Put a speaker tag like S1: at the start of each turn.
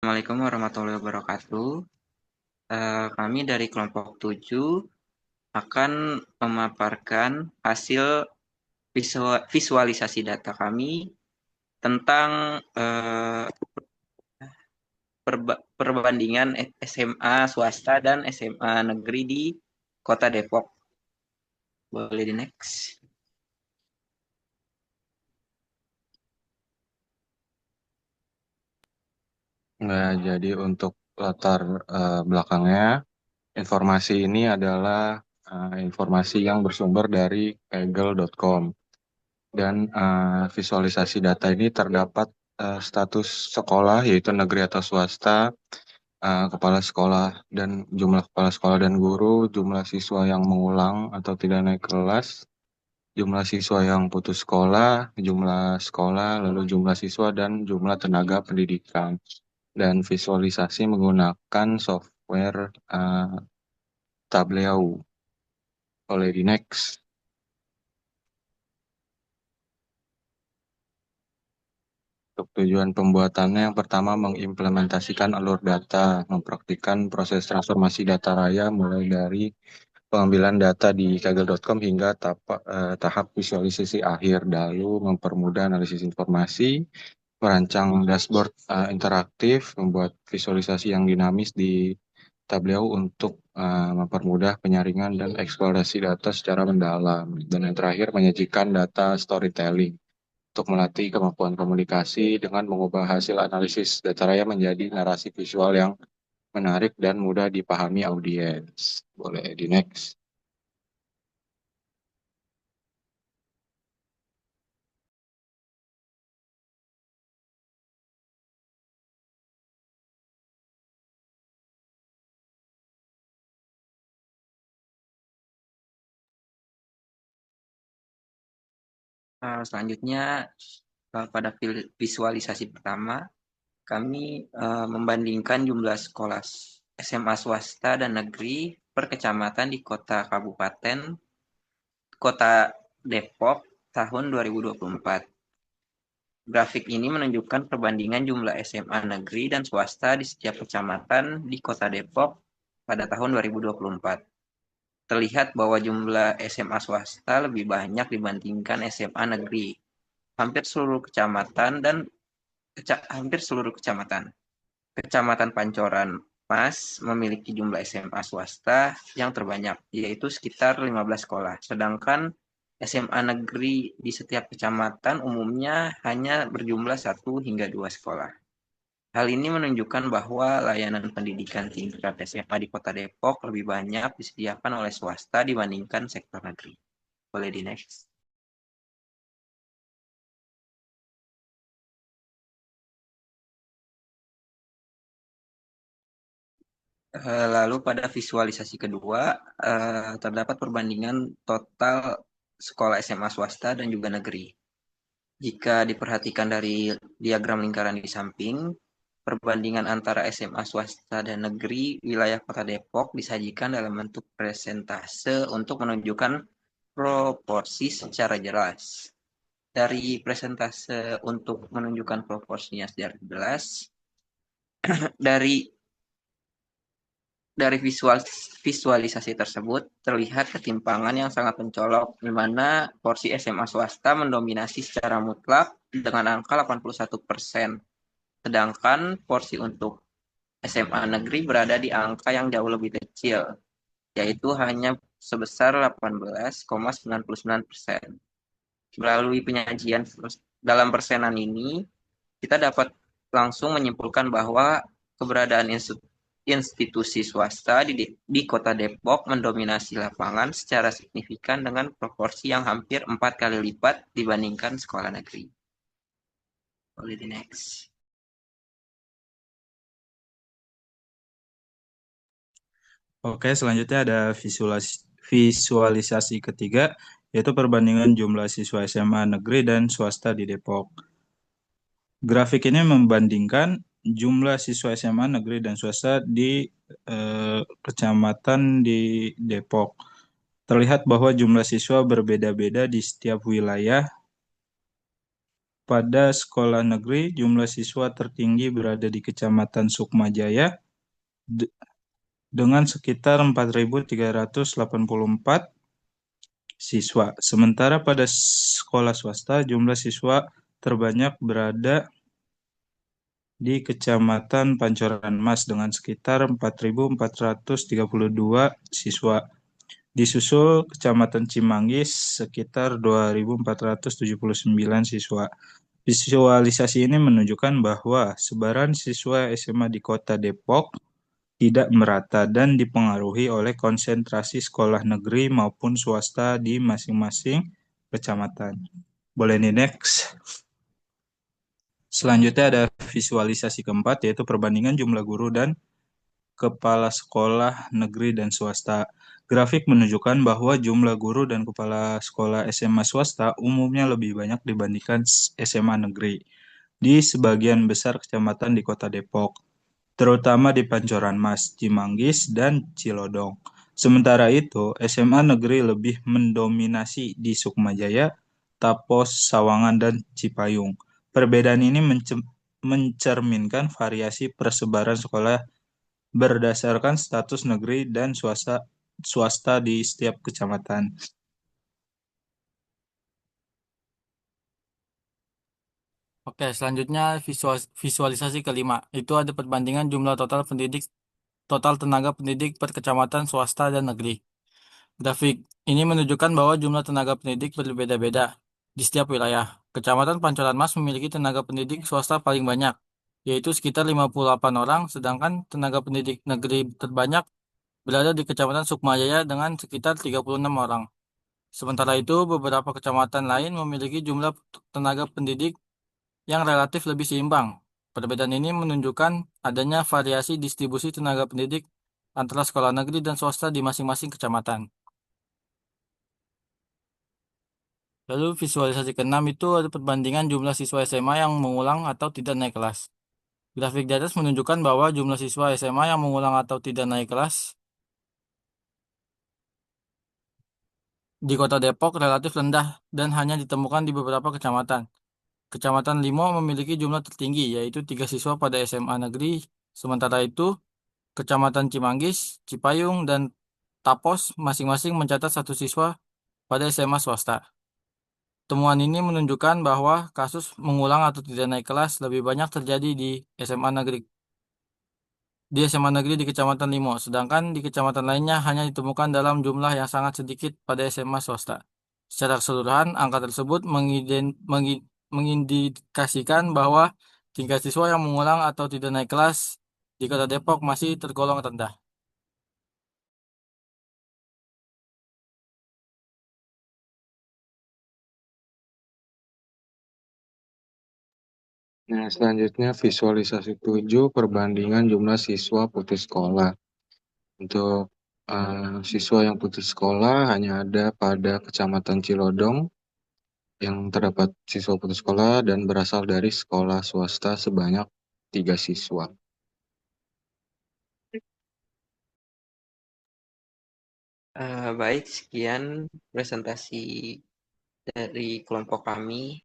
S1: Assalamualaikum warahmatullahi wabarakatuh. Kami dari kelompok 7 akan memaparkan hasil visualisasi data kami tentang perbandingan SMA swasta dan SMA negeri di Kota Depok. Boleh di next.
S2: Nah, jadi untuk latar belakangnya, informasi ini adalah informasi yang bersumber dari kaggle.com dan visualisasi data ini terdapat status sekolah yaitu negeri atau swasta, kepala sekolah dan jumlah kepala sekolah dan guru, jumlah siswa yang mengulang atau tidak naik kelas, jumlah siswa yang putus sekolah, lalu jumlah siswa dan jumlah tenaga pendidikan. Dan visualisasi menggunakan software Tableau. Boleh di next. Untuk tujuan pembuatannya yang pertama mengimplementasikan alur data, mempraktikkan proses transformasi data raya mulai dari pengambilan data di kaggle.com hingga tahap visualisasi akhir, lalu mempermudah analisis informasi, merancang dashboard interaktif, membuat visualisasi yang dinamis di Tableau untuk mempermudah penyaringan dan eksplorasi data secara mendalam. Dan yang terakhir, menyajikan data storytelling untuk melatih kemampuan komunikasi dengan mengubah hasil analisis data raya menjadi narasi visual yang menarik dan mudah dipahami audiens. Boleh di next.
S1: Selanjutnya pada visualisasi pertama kami membandingkan jumlah sekolah SMA swasta dan negeri per kecamatan di kota kabupaten Kota Depok tahun 2024. Grafik ini menunjukkan perbandingan jumlah SMA negeri dan swasta di setiap kecamatan di Kota Depok pada tahun 2024. Terlihat bahwa jumlah SMA swasta lebih banyak dibandingkan SMA negeri. Hampir seluruh kecamatan dan hampir seluruh kecamatan. Kecamatan Pancoran Mas memiliki jumlah SMA swasta yang terbanyak, yaitu sekitar 15 sekolah. Sedangkan SMA negeri di setiap kecamatan umumnya hanya berjumlah 1 hingga 2 sekolah. Hal ini menunjukkan bahwa layanan pendidikan tingkat SMA di Kota Depok lebih banyak disediakan oleh swasta dibandingkan sektor negeri. Boleh di next. Lalu pada visualisasi kedua, terdapat perbandingan total sekolah SMA swasta dan juga negeri. Jika diperhatikan dari diagram lingkaran di samping, perbandingan antara SMA swasta dan negeri wilayah Kota Depok disajikan dalam bentuk presentase untuk menunjukkan proporsi secara jelas. Dari presentase untuk menunjukkan proporsinya secara jelas, dari dari visualisasi tersebut terlihat ketimpangan yang sangat mencolok di mana porsi SMA swasta mendominasi secara mutlak dengan angka 81%, sedangkan porsi untuk SMA negeri berada di angka yang jauh lebih kecil, yaitu hanya sebesar 18,99%. Melalui penyajian dalam persenan ini, kita dapat langsung menyimpulkan bahwa keberadaan institusi swasta di Kota Depok mendominasi lapangan secara signifikan dengan proporsi yang hampir 4 kali lipat dibandingkan sekolah negeri. Boleh di next.
S3: Oke, selanjutnya ada visualisasi ketiga, yaitu perbandingan jumlah siswa SMA negeri dan swasta di Depok. Grafik ini membandingkan jumlah siswa SMA negeri dan swasta di kecamatan di Depok. Terlihat bahwa jumlah siswa berbeda-beda di setiap wilayah pada sekolah negeri, jumlah siswa tertinggi berada di Kecamatan Sukmajaya dengan sekitar 4.384 siswa. Sementara pada sekolah swasta, jumlah siswa terbanyak berada di Kecamatan Pancoran Mas dengan sekitar 4.432 siswa. Disusul Kecamatan Cimanggis sekitar 2.479 siswa. Visualisasi ini menunjukkan bahwa sebaran siswa SMA di Kota Depok tidak merata dan dipengaruhi oleh konsentrasi sekolah negeri maupun swasta di masing-masing kecamatan. Boleh nih next. Selanjutnya ada visualisasi keempat, yaitu perbandingan jumlah guru dan kepala sekolah negeri dan swasta. Grafik menunjukkan bahwa jumlah guru dan kepala sekolah SMA swasta umumnya lebih banyak dibandingkan SMA negeri di sebagian besar kecamatan di Kota Depok, terutama di Pancoran Mas, Cimanggis, dan Cilodong. Sementara itu, SMA negeri lebih mendominasi di Sukmajaya, Tapos, Sawangan, dan Cipayung. Perbedaan ini mencerminkan variasi persebaran sekolah berdasarkan status negeri dan swasta di setiap kecamatan.
S4: Oke, selanjutnya visualisasi kelima. Itu ada perbandingan jumlah total tenaga pendidik per kecamatan swasta dan negeri. Grafik ini menunjukkan bahwa jumlah tenaga pendidik berbeda-beda di setiap wilayah. Kecamatan Pancoran Mas memiliki tenaga pendidik swasta paling banyak, yaitu sekitar 58 orang, sedangkan tenaga pendidik negeri terbanyak berada di Kecamatan Sukmajaya dengan sekitar 36 orang. Sementara itu, beberapa kecamatan lain memiliki jumlah tenaga pendidik yang relatif lebih seimbang. Perbedaan ini menunjukkan adanya variasi distribusi tenaga pendidik antara sekolah negeri dan swasta di masing-masing kecamatan. Lalu visualisasi keenam itu ada perbandingan jumlah siswa SMA yang mengulang atau tidak naik kelas. Grafik di atas menunjukkan bahwa jumlah siswa SMA yang mengulang atau tidak naik kelas di Kota Depok relatif rendah dan hanya ditemukan di beberapa kecamatan. Kecamatan Limo memiliki jumlah tertinggi, yaitu 3 siswa pada SMA negeri. Sementara itu, Kecamatan Cimanggis, Cipayung, dan Tapos masing-masing mencatat 1 siswa pada SMA swasta. Temuan ini menunjukkan bahwa kasus mengulang atau tidak naik kelas lebih banyak terjadi di SMA negeri di Kecamatan Limo, sedangkan di kecamatan lainnya hanya ditemukan dalam jumlah yang sangat sedikit pada SMA swasta. Secara keseluruhan, angka tersebut mengindikasikan bahwa tingkat siswa yang mengulang atau tidak naik kelas di Kota Depok masih tergolong rendah.
S2: Nah, selanjutnya visualisasi 7 perbandingan jumlah siswa putus sekolah. Untuk siswa yang putus sekolah hanya ada pada Kecamatan Cilodong yang terdapat siswa putus sekolah dan berasal dari sekolah swasta sebanyak 3 siswa.
S1: Baik, sekian presentasi dari kelompok kami.